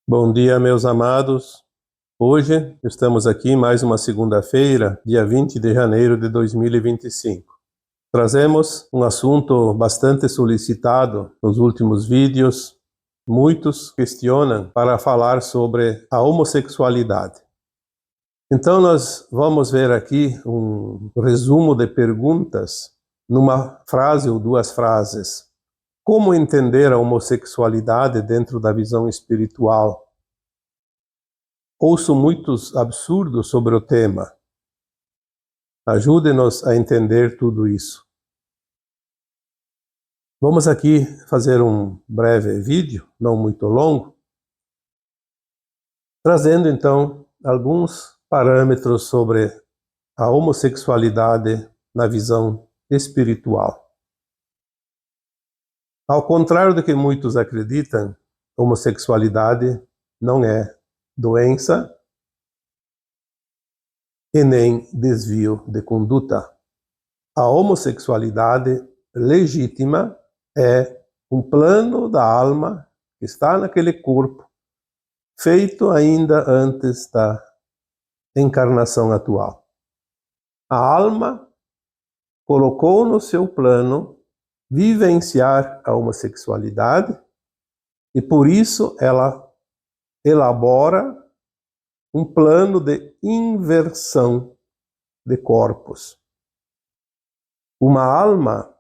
Bom dia, meus amados. Hoje estamos aqui mais uma segunda-feira, dia 20 de janeiro de 2025. Trazemos um assunto bastante solicitado nos últimos vídeos. Muitos questionam para falar sobre a homossexualidade. Então nós vamos ver aqui um resumo de perguntas numa frase ou duas frases. Como entender a homossexualidade dentro da visão espiritual? Ouço muitos absurdos sobre o tema. Ajude-nos a entender tudo isso. Vamos aqui fazer um breve vídeo, não muito longo, trazendo então alguns parâmetros sobre a homossexualidade na visão espiritual. Ao contrário do que muitos acreditam, homossexualidade não é doença e nem desvio de conduta. A homossexualidade legítima é um plano da alma que está naquele corpo, feito ainda antes da encarnação atual. A alma colocou no seu plano vivenciar a homossexualidade e por isso ela elabora um plano de inversão de corpos. Uma alma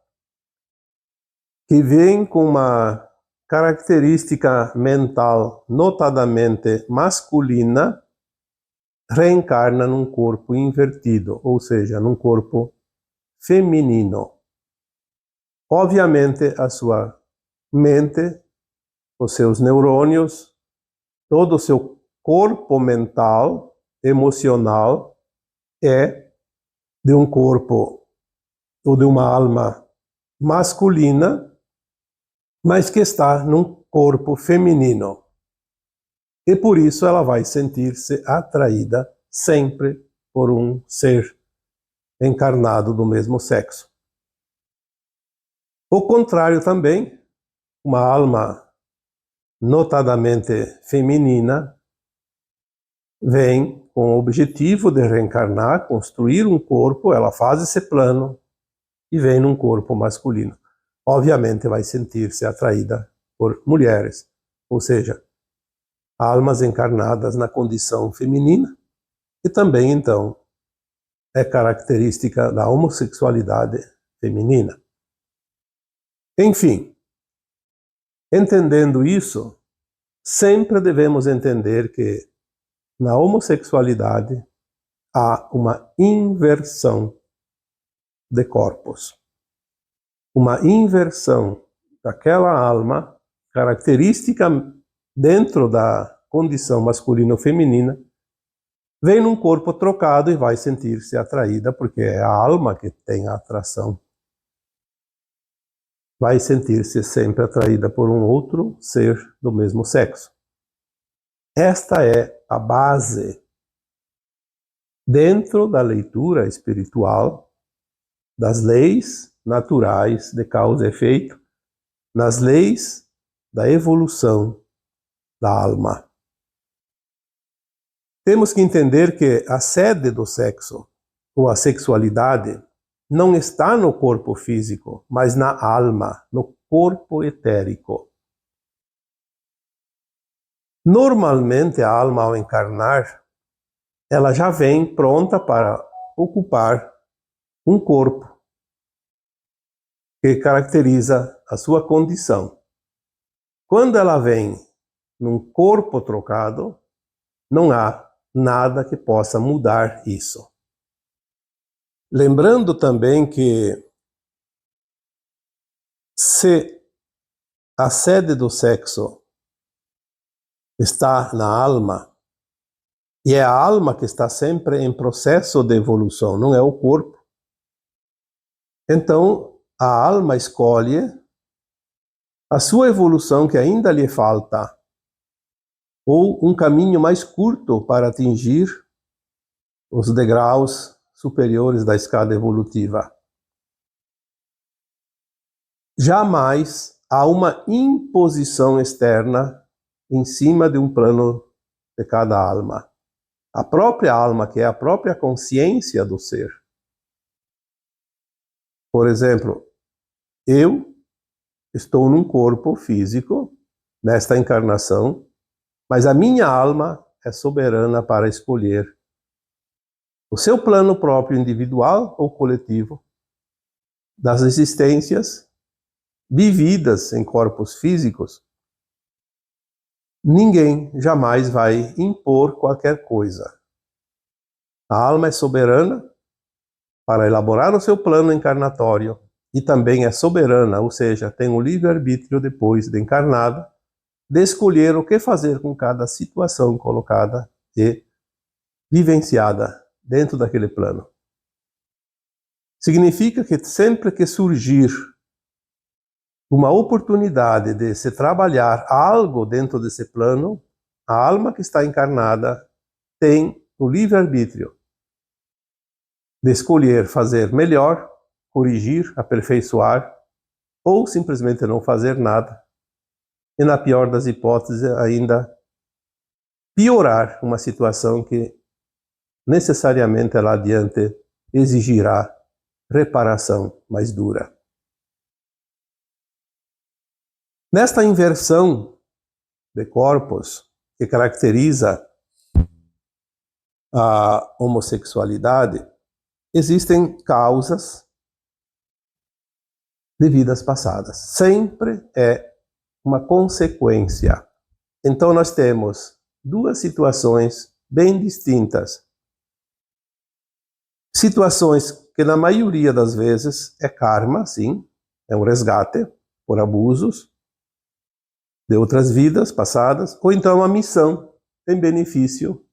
que vem com uma característica mental notadamente masculina reencarna num corpo invertido, ou seja, num corpo feminino. Obviamente, a sua mente, os seus neurônios, todo o seu corpo mental, emocional, é de um corpo ou de uma alma masculina, mas que está num corpo feminino. E por isso ela vai sentir-se atraída sempre por um ser encarnado do mesmo sexo. O contrário também, uma alma notadamente feminina vem com o objetivo de reencarnar, construir um corpo, ela faz esse plano e vem num corpo masculino. Obviamente vai sentir-se atraída por mulheres, ou seja, almas encarnadas na condição feminina, e também então é característica da homossexualidade feminina. Enfim, entendendo isso, sempre devemos entender que na homossexualidade há uma inversão de corpos. Uma inversão daquela alma, característica dentro da condição masculino-feminina, vem num corpo trocado e vai sentir-se atraída, porque é a alma que tem a atração. Vai sentir-se sempre atraída por um outro ser do mesmo sexo. Esta é a base, dentro da leitura espiritual, das leis naturais de causa e efeito, nas leis da evolução da alma. Temos que entender que a sede do sexo, ou a sexualidade, não está no corpo físico, mas na alma, no corpo etérico. Normalmente a alma, ao encarnar, ela já vem pronta para ocupar um corpo que caracteriza a sua condição. Quando ela vem num corpo trocado, não há nada que possa mudar isso. Lembrando também que se a sede do sexo está na alma, e é a alma que está sempre em processo de evolução, não é o corpo, então a alma escolhe a sua evolução que ainda lhe falta, ou um caminho mais curto para atingir os degraus superiores da escada evolutiva. Jamais há uma imposição externa em cima de um plano de cada alma. A própria alma, que é a própria consciência do ser. Por exemplo, eu estou num corpo físico, nesta encarnação, mas a minha alma é soberana para escolher o seu plano próprio, individual ou coletivo, das existências vividas em corpos físicos. Ninguém jamais vai impor qualquer coisa. A alma é soberana para elaborar o seu plano encarnatório e também é soberana, ou seja, tem o livre-arbítrio depois de encarnada, de escolher o que fazer com cada situação colocada e vivenciada dentro daquele plano. Significa que sempre que surgir uma oportunidade de se trabalhar algo dentro desse plano, a alma que está encarnada tem o livre-arbítrio de escolher fazer melhor, corrigir, aperfeiçoar, ou simplesmente não fazer nada, e na pior das hipóteses ainda piorar uma situação que necessariamente lá adiante exigirá reparação mais dura. Nesta inversão de corpos que caracteriza a homossexualidade, existem causas de vidas passadas. Sempre é uma consequência. Então nós temos duas situações bem distintas. Situações que na maioria das vezes é karma, sim, é um resgate por abusos de outras vidas passadas, ou então uma missão em benefício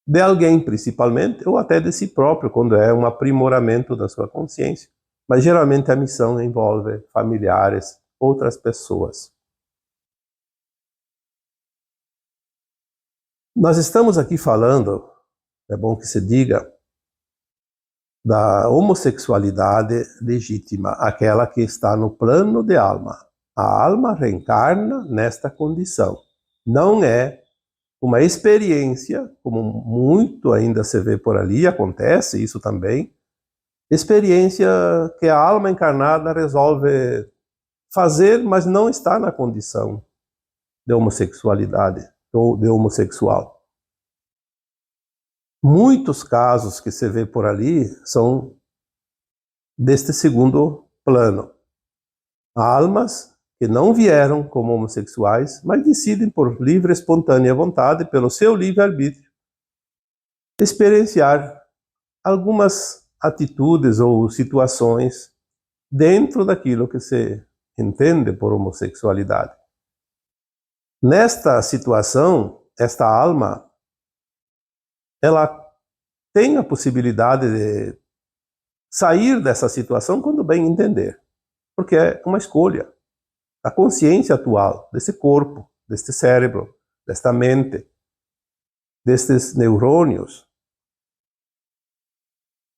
de alguém, principalmente, ou até de si próprio, quando é um aprimoramento da sua consciência. Mas geralmente a missão envolve familiares, outras pessoas. Nós estamos aqui falando, é bom que se diga, da homossexualidade legítima, aquela que está no plano de alma. A alma reencarna nesta condição. Não é uma experiência, como muito ainda se vê por ali, acontece isso também, experiência que a alma encarnada resolve fazer, mas não está na condição de homossexualidade ou de homossexual. Muitos casos que se vê por ali são deste segundo plano. Almas que não vieram como homossexuais, mas decidem por livre e espontânea vontade, pelo seu livre-arbítrio, experienciar algumas atitudes ou situações dentro daquilo que se entende por homossexualidade. Nesta situação, esta alma, ela tem a possibilidade de sair dessa situação quando bem entender, porque é uma escolha. A consciência atual desse corpo, deste cérebro, desta mente, destes neurônios.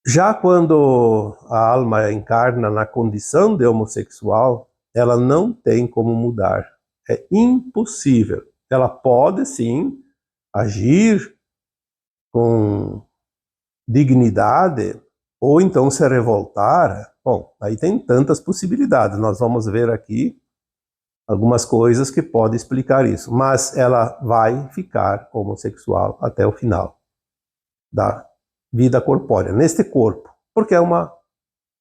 Já quando a alma encarna na condição de homossexual, ela não tem como mudar. É impossível. Ela pode, sim, agir com dignidade, ou então se revoltar. Bom, aí tem tantas possibilidades. Nós vamos ver aqui algumas coisas que podem explicar isso, mas ela vai ficar homossexual até o final da vida corpórea, neste corpo, porque é uma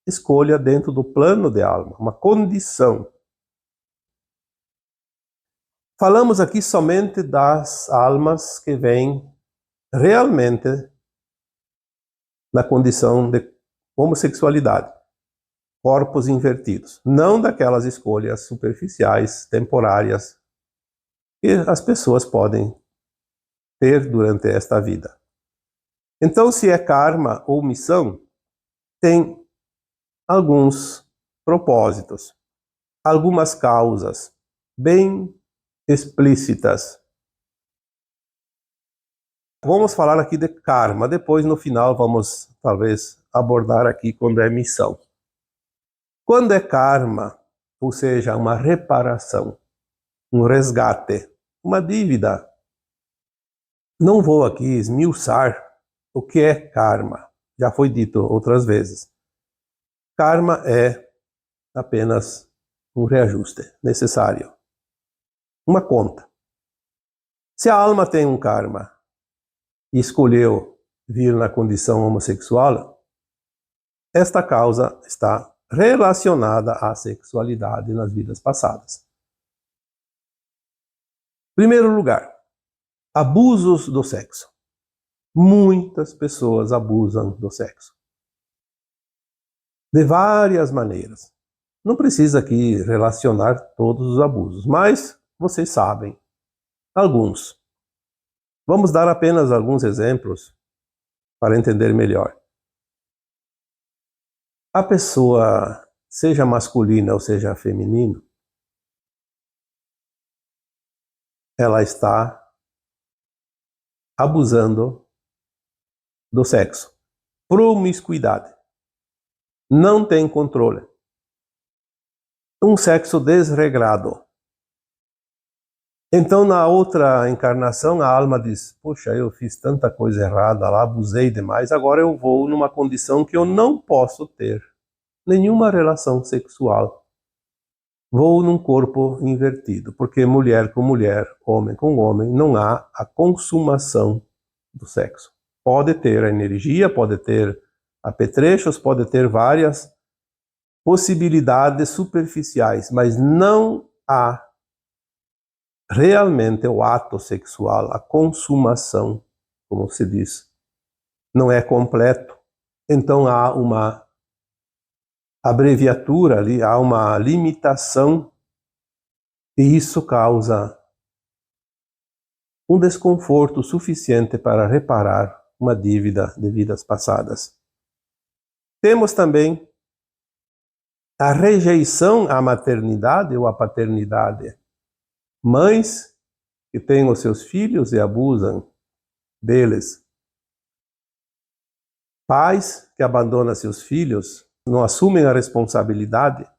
escolha dentro do plano de alma, uma condição. Falamos aqui somente das almas que vêm realmente na condição de homossexualidade, corpos invertidos, não daquelas escolhas superficiais, temporárias, que as pessoas podem ter durante esta vida. Então, se é karma ou missão, tem alguns propósitos, algumas causas bem explícitas. Vamos falar aqui de karma, depois no final vamos talvez abordar aqui quando é missão. Quando é karma, ou seja, uma reparação, um resgate, uma dívida. Não vou aqui esmiuçar o que é karma. Já foi dito outras vezes. Karma é apenas um reajuste necessário. Uma conta. Se a alma tem um karma e escolheu vir na condição homossexual, esta causa está relacionada à sexualidade nas vidas passadas. Primeiro lugar, abusos do sexo. Muitas pessoas abusam do sexo. De várias maneiras. Não precisa aqui relacionar todos os abusos, mas vocês sabem alguns. Vamos dar apenas alguns exemplos para entender melhor. A pessoa, seja masculina ou seja feminina, ela está abusando do sexo. Promiscuidade. Não tem controle. Um sexo desregrado. Então, na outra encarnação, a alma diz, poxa, eu fiz tanta coisa errada lá, abusei demais, agora eu vou numa condição que eu não posso ter nenhuma relação sexual. Vou num corpo invertido, porque mulher com mulher, homem com homem, não há a consumação do sexo. Pode ter a energia, pode ter apetrechos, pode ter várias possibilidades superficiais, mas não há realmente o ato sexual, a consumação, como se diz, não é completo. Então há uma abreviatura ali, há uma limitação, e isso causa um desconforto suficiente para reparar uma dívida de vidas passadas. Temos também a rejeição à maternidade ou à paternidade. Mães que têm os seus filhos e abusam deles. Pais que abandonam seus filhos, não assumem a responsabilidade.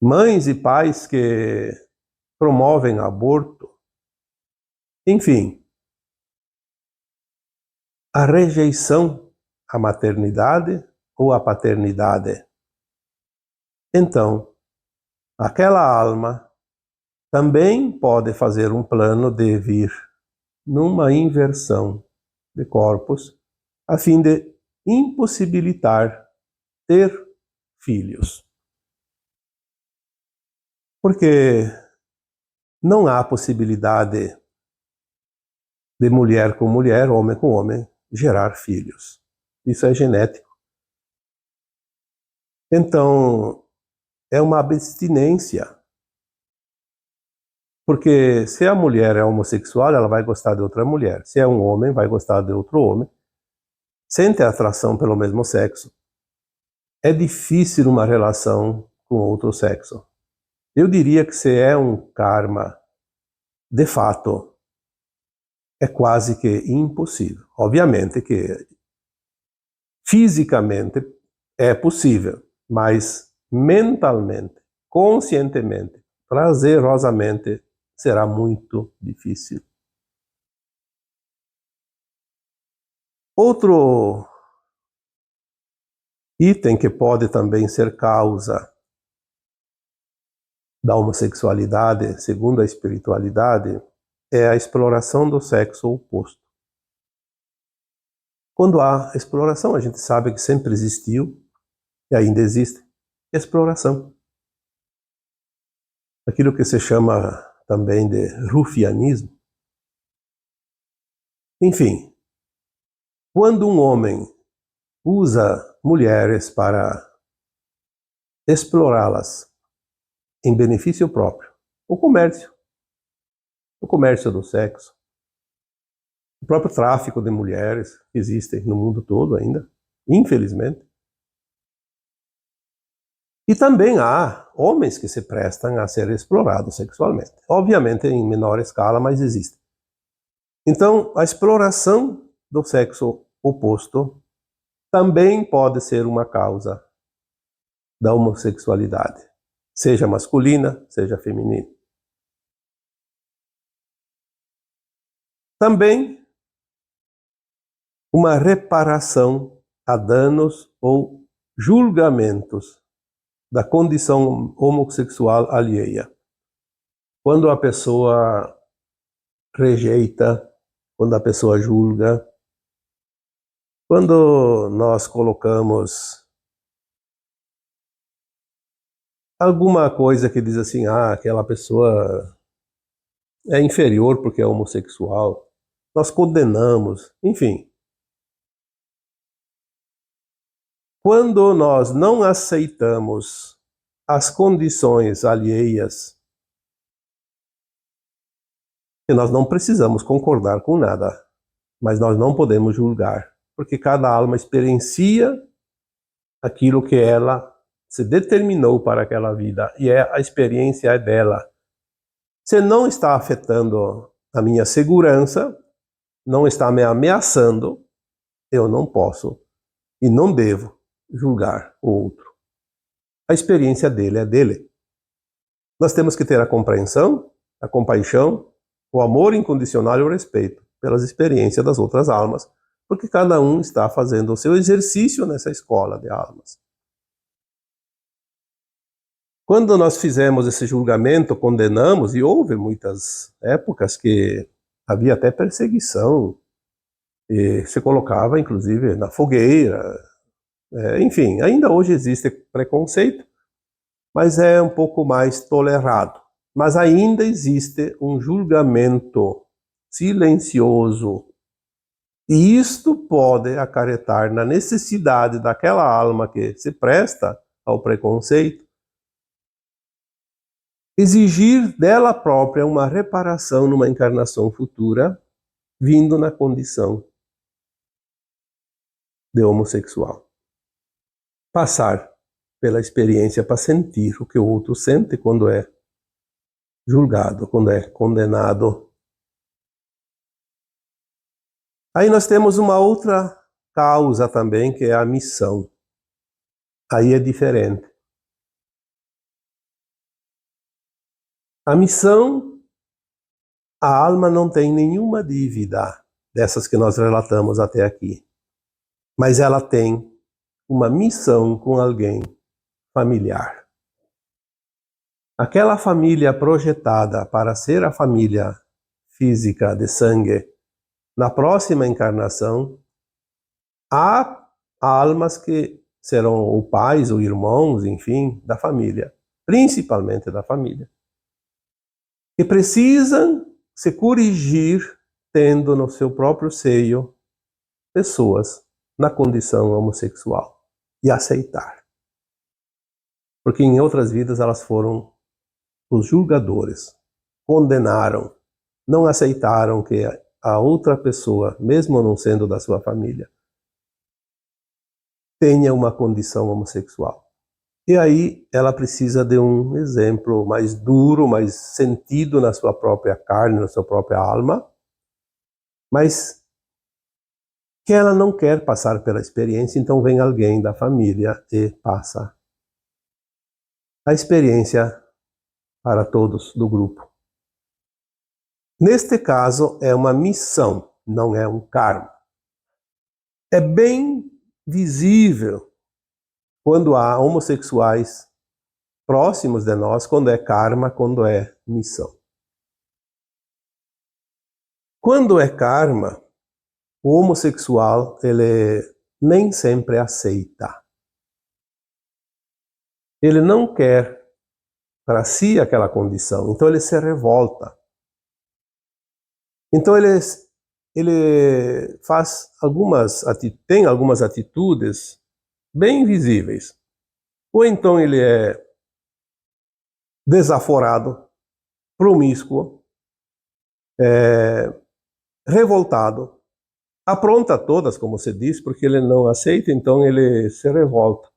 Mães e pais que promovem aborto. Enfim, a rejeição à maternidade ou à paternidade. Então, aquela alma também pode fazer um plano de vir numa inversão de corpos, a fim de impossibilitar ter filhos. Porque não há possibilidade de mulher com mulher, homem com homem, gerar filhos. Isso é genético. Então, é uma abstinência. Porque se a mulher é homossexual, ela vai gostar de outra mulher. Se é um homem, vai gostar de outro homem. Sente atração pelo mesmo sexo. É difícil uma relação com outro sexo. Eu diria que se é um karma, de fato, é quase que impossível. Obviamente que fisicamente é possível, mas mentalmente, conscientemente, prazerosamente, será muito difícil. Outro item que pode também ser causa da homossexualidade, segundo a espiritualidade, é a exploração do sexo oposto. Quando há exploração, a gente sabe que sempre existiu e ainda existe exploração. Aquilo que se chama também de rufianismo. Enfim, quando um homem usa mulheres para explorá-las em benefício próprio, o comércio do sexo, o próprio tráfico de mulheres que existe no mundo todo ainda, infelizmente. E também há homens que se prestam a ser explorados sexualmente. Obviamente em menor escala, mas existe. Então, a exploração do sexo oposto também pode ser uma causa da homossexualidade, seja masculina, seja feminina. Também uma reparação a danos ou julgamentos da condição homossexual alheia. Quando a pessoa rejeita, quando a pessoa julga, quando nós colocamos alguma coisa que diz assim, aquela pessoa é inferior porque é homossexual, nós condenamos, enfim. Quando nós não aceitamos as condições alheias, e nós não precisamos concordar com nada, mas nós não podemos julgar, porque cada alma experiencia aquilo que ela se determinou para aquela vida, e a experiência é dela. Se não está afetando a minha segurança, não está me ameaçando, eu não posso e não devo julgar o outro. A experiência dele é dele. Nós temos que ter a compreensão, a compaixão, o amor incondicional e o respeito pelas experiências das outras almas, porque cada um está fazendo o seu exercício nessa escola de almas. Quando nós fizemos esse julgamento, condenamos, e houve muitas épocas que havia até perseguição, e se colocava inclusive na fogueira, enfim, ainda hoje existe preconceito, mas é um pouco mais tolerado. Mas ainda existe um julgamento silencioso, e isto pode acarretar na necessidade daquela alma que se presta ao preconceito exigir dela própria uma reparação numa encarnação futura, vindo na condição de homossexual. Passar pela experiência para sentir o que o outro sente quando é julgado, quando é condenado. Aí nós temos uma outra causa também, que é a missão. Aí é diferente. A missão, a alma não tem nenhuma dívida dessas que nós relatamos até aqui. Mas ela tem uma missão com alguém familiar. Aquela família projetada para ser a família física de sangue, na próxima encarnação, há almas que serão ou pais ou irmãos, enfim, da família, principalmente da família, que precisam se corrigir tendo no seu próprio seio pessoas na condição homossexual e aceitar. Porque em outras vidas elas foram os julgadores, condenaram, não aceitaram que a outra pessoa, mesmo não sendo da sua família, tenha uma condição homossexual. E aí ela precisa de um exemplo mais duro, mais sentido na sua própria carne, na sua própria alma, mas que ela não quer passar pela experiência, então vem alguém da família e passa a experiência para todos do grupo. Neste caso, é uma missão, não é um karma. É bem visível quando há homossexuais próximos de nós, quando é karma, quando é missão. Quando é karma, o homossexual, ele nem sempre aceita. Ele não quer para si aquela condição, então ele se revolta. Então ele tem algumas atitudes bem visíveis. Ou então ele é desaforado, promíscuo, revoltado, apronta todas, como se diz, porque ele não aceita, então ele se revolta.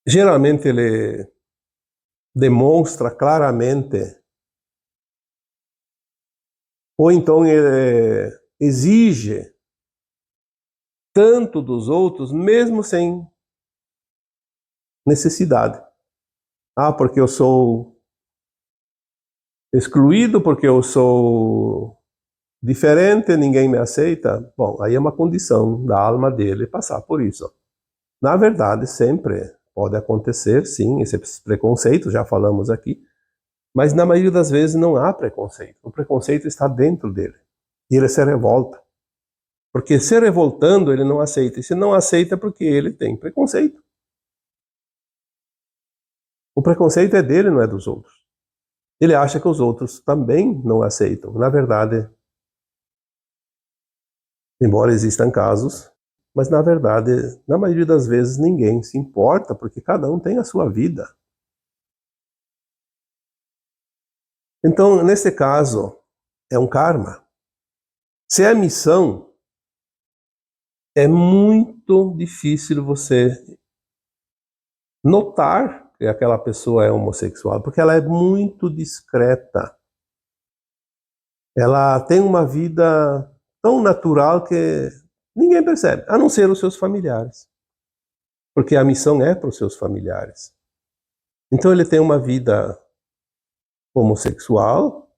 Geralmente ele demonstra claramente, ou então ele exige tanto dos outros, mesmo sem necessidade. Porque eu sou excluído, porque eu sou diferente, ninguém me aceita. Bom, aí é uma condição da alma dele passar por isso. Na verdade, sempre pode acontecer, sim, esses preconceitos, já falamos aqui, mas na maioria das vezes não há preconceito. O preconceito está dentro dele. E ele se revolta. Porque se revoltando, ele não aceita. E se não aceita, porque ele tem preconceito. O preconceito é dele, não é dos outros. Ele acha que os outros também não aceitam. Na verdade, embora existam casos, mas na verdade, na maioria das vezes, ninguém se importa, porque cada um tem a sua vida. Então, nesse caso, é um karma. Se é missão, é muito difícil você notar que aquela pessoa é homossexual, porque ela é muito discreta. Ela tem uma vida tão natural que ninguém percebe, a não ser os seus familiares. Porque a missão é para os seus familiares. Então ele tem uma vida homossexual,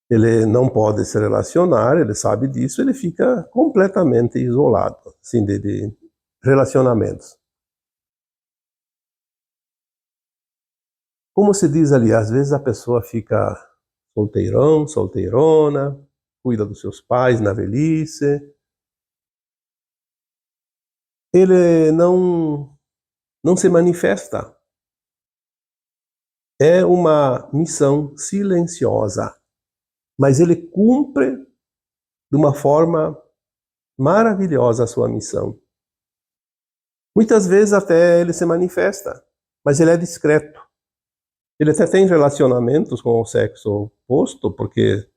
ele não pode se relacionar, ele sabe disso, ele fica completamente isolado, assim, de relacionamentos. Como se diz ali, às vezes a pessoa fica solteirão, solteirona, cuida dos seus pais na velhice. Ele não se manifesta. É uma missão silenciosa, mas ele cumpre de uma forma maravilhosa a sua missão. Muitas vezes até ele se manifesta, mas ele é discreto. Ele até tem relacionamentos com o sexo oposto, porque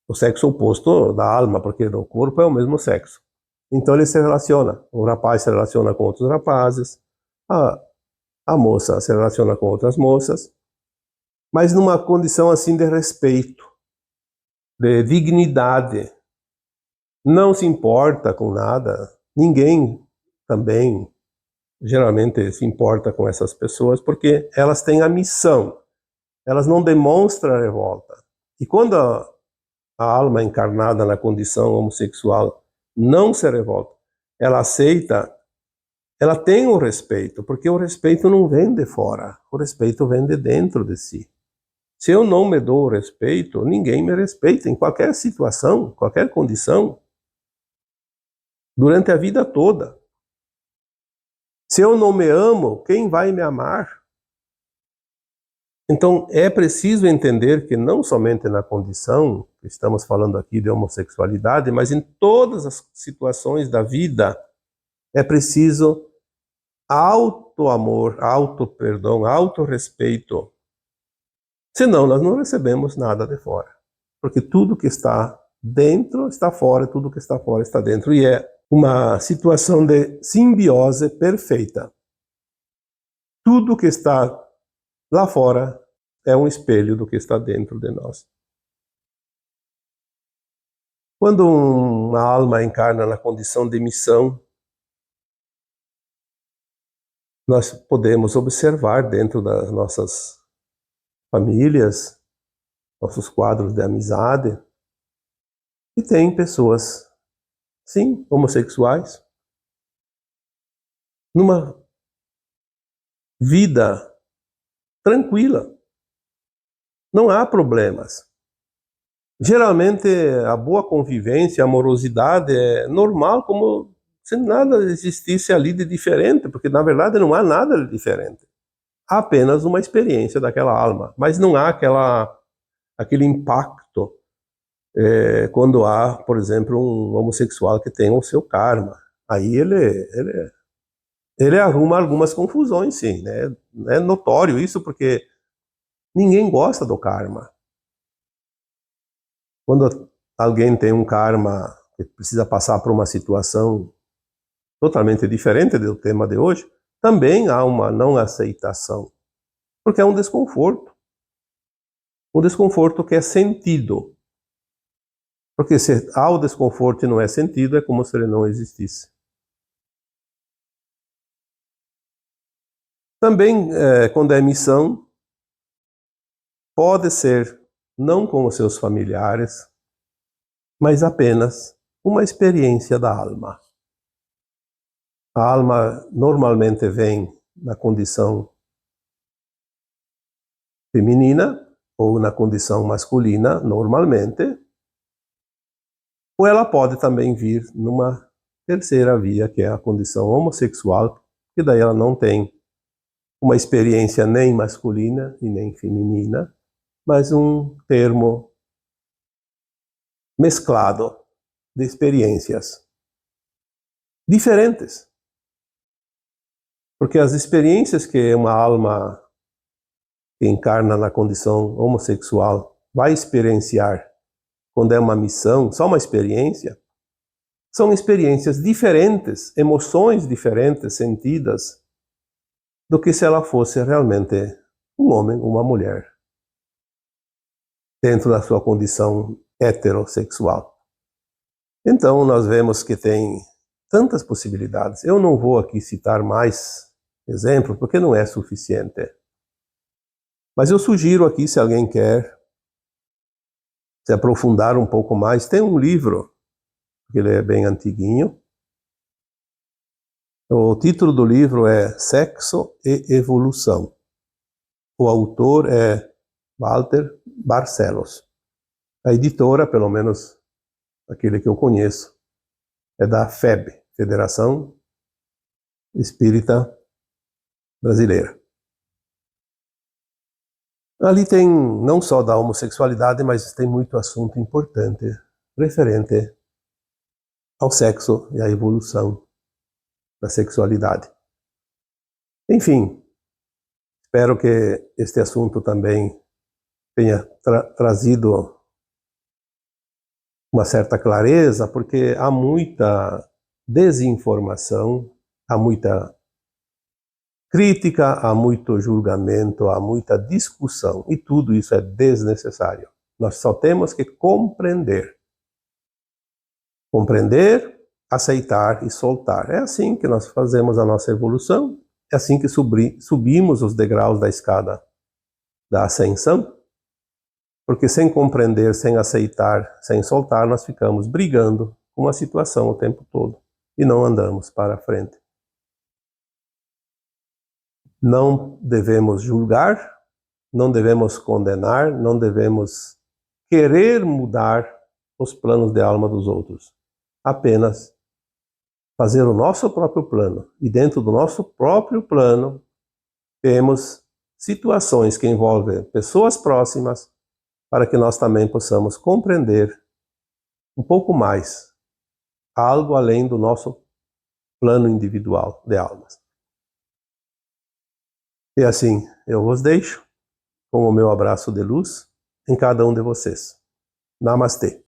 o sexo oposto da alma, porque no corpo é o mesmo sexo. Então ele se relaciona. O rapaz se relaciona com outros rapazes, a moça se relaciona com outras moças, mas numa condição assim de respeito, de dignidade. Não se importa com nada. Ninguém também geralmente se importa com essas pessoas, porque elas têm a missão. Elas não demonstram revolta. E quando a alma encarnada na condição homossexual não se revolta, ela aceita, ela tem o respeito, porque o respeito não vem de fora, o respeito vem de dentro de si. Se eu não me dou o respeito, ninguém me respeita em qualquer situação, qualquer condição, durante a vida toda. Se eu não me amo, quem vai me amar? Então, é preciso entender que não somente na condição, que estamos falando aqui de homossexualidade, mas em todas as situações da vida, é preciso auto-amor, auto-perdão, auto-respeito. Senão, nós não recebemos nada de fora. Porque tudo que está dentro está fora, tudo que está fora está dentro. E é uma situação de simbiose perfeita. Tudo que está lá fora é um espelho do que está dentro de nós. Quando uma alma encarna na condição de missão, nós podemos observar dentro das nossas famílias, nossos quadros de amizade, que tem pessoas, sim, homossexuais, numa vida tranquila. Não há problemas. Geralmente, a boa convivência, a amorosidade é normal, como se nada existisse ali de diferente, porque na verdade não há nada de diferente. Há apenas uma experiência daquela alma, mas não há aquele impacto quando há, por exemplo, um homossexual que tem o seu karma. Aí ele arruma algumas confusões, sim, né? É notório isso, porque ninguém gosta do karma. Quando alguém tem um karma que precisa passar por uma situação totalmente diferente do tema de hoje, também há uma não aceitação, porque é um desconforto. Um desconforto que é sentido. Porque se há o desconforto e não é sentido, é como se ele não existisse. Também, quando é missão, pode ser não com os seus familiares, mas apenas uma experiência da alma. A alma normalmente vem na condição feminina ou na condição masculina, normalmente, ou ela pode também vir numa terceira via, que é a condição homossexual, que daí ela não tem uma experiência nem masculina e nem feminina, mas um termo mesclado de experiências diferentes. Porque as experiências que uma alma que encarna na condição homossexual vai experienciar quando é uma missão, só uma experiência, são experiências diferentes, emoções diferentes sentidas do que se ela fosse realmente um homem, uma mulher, dentro da sua condição heterossexual. Então nós vemos que tem tantas possibilidades. Eu não vou aqui citar mais exemplos, porque não é suficiente. Mas eu sugiro aqui, se alguém quer se aprofundar um pouco mais, tem um livro, que ele é bem antiguinho. O título do livro é Sexo e Evolução. O autor é Walter Barcelos. A editora, pelo menos aquele que eu conheço, é da FEB, Federação Espírita Brasileira. Ali tem não só da homossexualidade, mas tem muito assunto importante referente ao sexo e à evolução da sexualidade. Enfim, espero que este assunto também tenha trazido uma certa clareza, porque há muita desinformação, há muita crítica, há muito julgamento, há muita discussão, e tudo isso é desnecessário. Nós só temos que compreender. Compreender, aceitar e soltar. É assim que nós fazemos a nossa evolução, é assim que subimos os degraus da escada da ascensão, porque sem compreender, sem aceitar, sem soltar, nós ficamos brigando com uma situação o tempo todo e não andamos para frente. Não devemos julgar, não devemos condenar, não devemos querer mudar os planos de alma dos outros. Apenas fazer o nosso próprio plano. E dentro do nosso próprio plano, temos situações que envolvem pessoas próximas, para que nós também possamos compreender um pouco mais algo além do nosso plano individual de almas. E assim, eu vos deixo com o meu abraço de luz em cada um de vocês. Namastê.